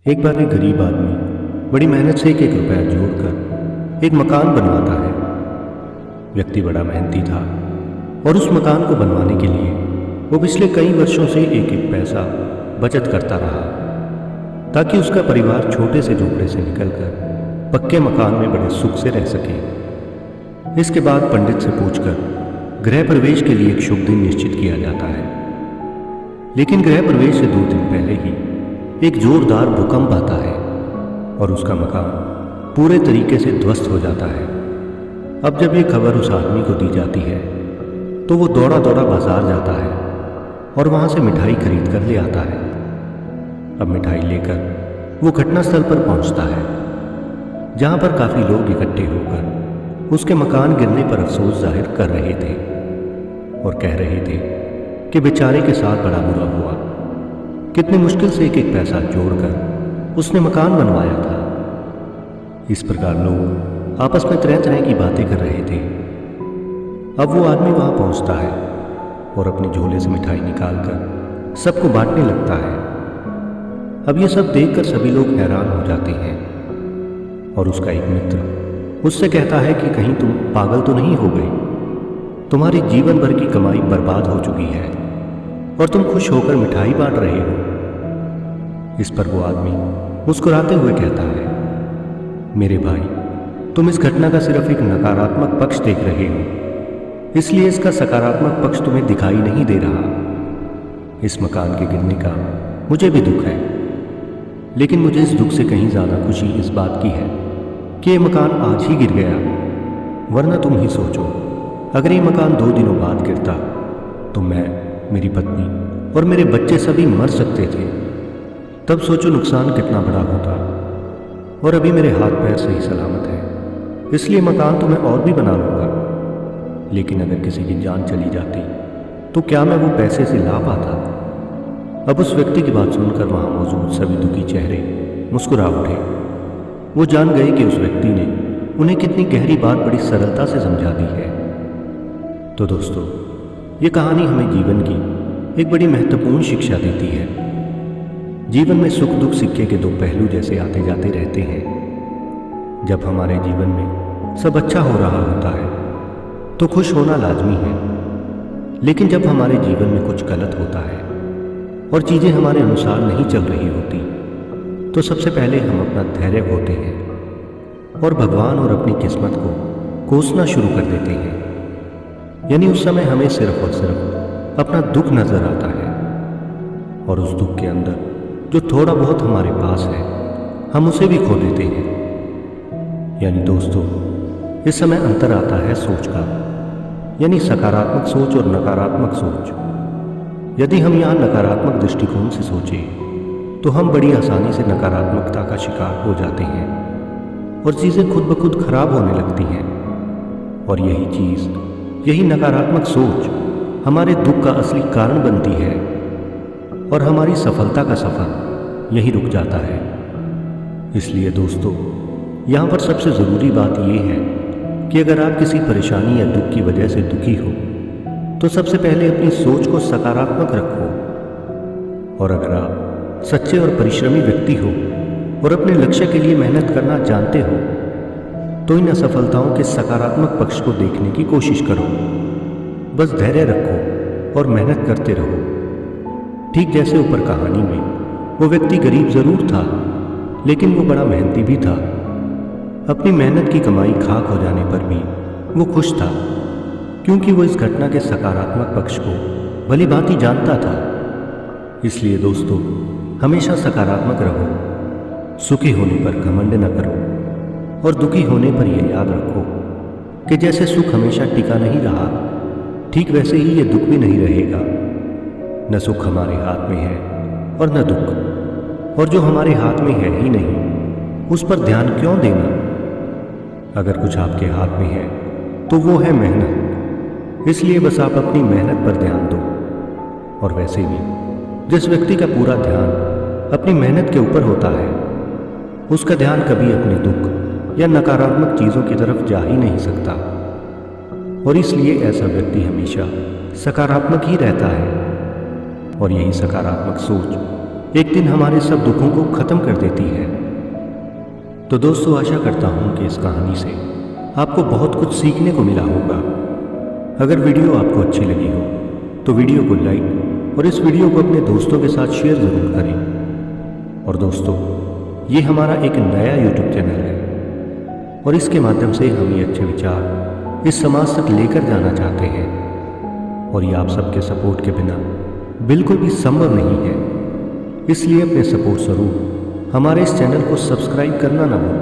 एक बार एक गरीब आदमी बड़ी मेहनत से एक रुपया जोड़कर एक मकान बनवाता है। व्यक्ति बड़ा मेहनती था और उस मकान को बनवाने के लिए वो पिछले कई वर्षों से एक एक पैसा बचत करता रहा ताकि उसका परिवार छोटे से झोपड़े से निकलकर पक्के मकान में बड़े सुख से रह सके। इसके बाद पंडित से पूछकर गृह प्रवेश के लिए एक शुभ दिन निश्चित किया जाता है। लेकिन गृह प्रवेश से 2 दिन पहले ही एक जोरदार भूकंप आता है और उसका मकान पूरे तरीके से ध्वस्त हो जाता है। अब जब ये खबर उस आदमी को दी जाती है तो वो दौड़ा दौड़ा बाजार जाता है और वहां से मिठाई खरीद कर ले आता है। अब मिठाई लेकर वो घटनास्थल पर पहुंचता है जहां पर काफी लोग इकट्ठे होकर उसके मकान गिरने पर अफसोस जाहिर कर रहे थे और कह रहे थे कि बेचारे के साथ बड़ा बुरा हुआ। कितनी मुश्किल से एक एक पैसा जोड़कर उसने मकान बनवाया था। इस प्रकार लोग आपस में तरह तरह की बातें कर रहे थे। अब वो आदमी वहां पहुंचता है और अपने झोले से मिठाई निकालकर सबको बांटने लगता है। अब ये सब देखकर सभी लोग हैरान हो जाते हैं और उसका एक मित्र उससे कहता है कि कहीं तुम पागल तो नहीं हो गए? तुम्हारी जीवन भर की कमाई बर्बाद हो चुकी है और तुम खुश होकर मिठाई बांट रहे हो। इस पर वो आदमी मुस्कुराते हुए कहता है, मेरे भाई, तुम इस घटना का सिर्फ एक नकारात्मक पक्ष देख रहे हो, इसलिए इसका सकारात्मक पक्ष तुम्हें दिखाई नहीं दे रहा। इस मकान के गिरने का मुझे भी दुख है, लेकिन मुझे इस दुख से कहीं ज्यादा खुशी इस बात की है कि ये मकान आज ही गिर गया। वरना तुम ही सोचो, अगर ये मकान 2 दिनों बाद गिरता तो मैं, मेरी पत्नी और मेरे बच्चे सभी मर सकते थे। तब सोचो नुकसान कितना बड़ा होता। और अभी मेरे हाथ पैर सही सलामत है, इसलिए मकान तो मैं और भी बना लूंगा। लेकिन अगर किसी की जान चली जाती तो क्या मैं वो पैसे से ला पाता? अब उस व्यक्ति की बात सुनकर वहां मौजूद सभी दुखी चेहरे मुस्कुरा उठे। वो जान गए कि उस व्यक्ति ने उन्हें कितनी गहरी बात बड़ी सरलता से समझा दी है। तो दोस्तों, ये कहानी हमें जीवन की एक बड़ी महत्वपूर्ण शिक्षा देती है। जीवन में सुख दुख सिक्के के 2 पहलू जैसे आते जाते रहते हैं। जब हमारे जीवन में सब अच्छा हो रहा होता है तो खुश होना लाजमी है, लेकिन जब हमारे जीवन में कुछ गलत होता है और चीजें हमारे अनुसार नहीं चल रही होती तो सबसे पहले हम अपना धैर्य खोते हैं और भगवान और अपनी किस्मत को कोसना शुरू कर देते हैं। यानी उस समय हमें सिर्फ और सिर्फ अपना दुख नजर आता है और उस दुख के अंदर जो थोड़ा बहुत हमारे पास है हम उसे भी खो देते हैं। यानी दोस्तों, इस समय अंतर आता है सोच का, यानी सकारात्मक सोच और नकारात्मक सोच। यदि हम यहाँ नकारात्मक दृष्टिकोण से सोचें तो हम बड़ी आसानी से नकारात्मकता का शिकार हो जाते हैं और चीजें खुद ब खुद खराब होने लगती हैं। और यही नकारात्मक सोच हमारे दुख का असली कारण बनती है और हमारी सफलता का सफर यहीं रुक जाता है। इसलिए दोस्तों, यहाँ पर सबसे ज़रूरी बात यह है कि अगर आप किसी परेशानी या दुख की वजह से दुखी हो तो सबसे पहले अपनी सोच को सकारात्मक रखो। और अगर आप सच्चे और परिश्रमी व्यक्ति हो और अपने लक्ष्य के लिए मेहनत करना जानते हो तो इन असफलताओं के सकारात्मक पक्ष को देखने की कोशिश करो। बस धैर्य रखो और मेहनत करते रहो। ठीक जैसे ऊपर कहानी में वो व्यक्ति गरीब जरूर था, लेकिन वो बड़ा मेहनती भी था। अपनी मेहनत की कमाई खाक हो जाने पर भी वो खुश था, क्योंकि वो इस घटना के सकारात्मक पक्ष को भली भांति जानता था। इसलिए दोस्तों, हमेशा सकारात्मक रहो। सुखी होने पर घमंड न करो और दुखी होने पर यह याद रखो कि जैसे सुख हमेशा टिका नहीं रहा, ठीक वैसे ही ये दुख भी नहीं रहेगा। न सुख हमारे हाथ में है और न दुख, और जो हमारे हाथ में है ही नहीं उस पर ध्यान क्यों देना? अगर कुछ आपके हाथ में है तो वो है मेहनत। इसलिए बस आप अपनी मेहनत पर ध्यान दो। और वैसे भी जिस व्यक्ति का पूरा ध्यान अपनी मेहनत के ऊपर होता है उसका ध्यान कभी अपने दुख या नकारात्मक चीजों की तरफ जा ही नहीं सकता। और इसलिए ऐसा व्यक्ति हमेशा सकारात्मक ही रहता है और यही सकारात्मक सोच एक दिन हमारे सब दुखों को खत्म कर देती है। तो दोस्तों, आशा करता हूं कि इस कहानी से आपको बहुत कुछ सीखने को मिला होगा। अगर वीडियो आपको अच्छी लगी हो तो वीडियो को लाइक और इस वीडियो को अपने दोस्तों के साथ शेयर ज़रूर करें। और दोस्तों, ये हमारा एक नया YouTube चैनल है और इसके माध्यम से हम ये अच्छे विचार इस समाज तक लेकर जाना चाहते हैं, और ये आप सबके सपोर्ट के बिना बिल्कुल भी संभव नहीं है। इसलिए अपने सपोर्ट स्वरूप हमारे इस चैनल को सब्सक्राइब करना ना भूलें।